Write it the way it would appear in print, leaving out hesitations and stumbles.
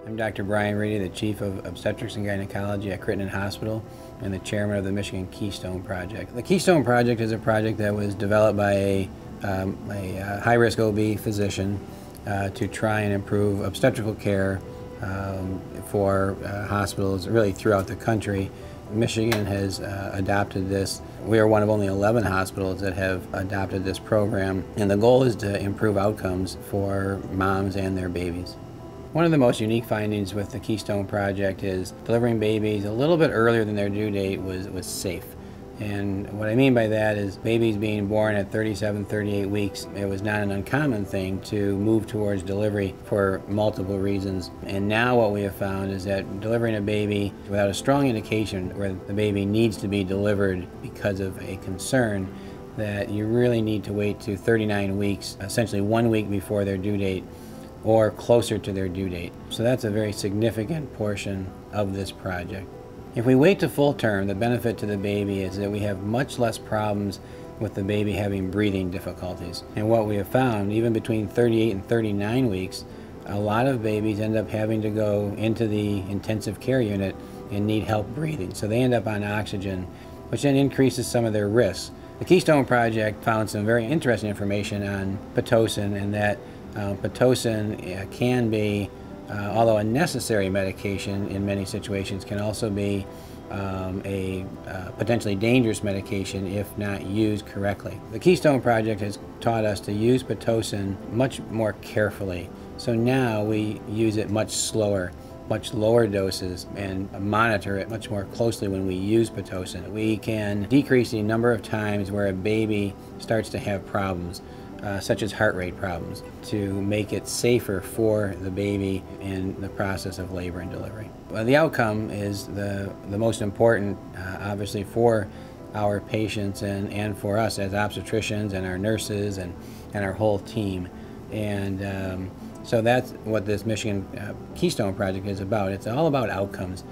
I'm Dr. Brian Reedy, the Chief of Obstetrics and Gynecology at Crittenton Hospital and the Chairman of the Michigan Keystone Project. The Keystone Project is a project that was developed by a high-risk OB physician to try and improve obstetrical care for hospitals really throughout the country. Michigan has adopted this. We are one of only 11 hospitals that have adopted this program, and the goal is to improve outcomes for moms and their babies. One of the most unique findings with the Keystone Project is delivering babies a little bit earlier than their due date was safe. And what I mean by that is babies being born at 37, 38 weeks, it was not an uncommon thing to move towards delivery for multiple reasons. And now what we have found is that delivering a baby without a strong indication where the baby needs to be delivered because of a concern, that you really need to wait to 39 weeks, essentially 1 week before their due date, or closer to their due date. So that's a very significant portion of this project. If we wait to full term, the benefit to the baby is that we have much less problems with the baby having breathing difficulties. And what we have found, even between 38 and 39 weeks, a lot of babies end up having to go into the intensive care unit and need help breathing. So they end up on oxygen, which then increases some of their risks. The Keystone Project found some very interesting information on Pitocin, and that Pitocin can be, although a necessary medication in many situations, can also be a potentially dangerous medication if not used correctly. The Keystone Project has taught us to use Pitocin much more carefully. So now we use it much slower, much lower doses, and monitor it much more closely when we use Pitocin. We can decrease the number of times where a baby starts to have problems, such as heart rate problems, to make it safer for the baby in the process of labor and delivery. Well, the outcome is the most important, obviously, for our patients and for us as obstetricians and our nurses and our whole team. And so that's what this Michigan Keystone Project is about. It's all about outcomes.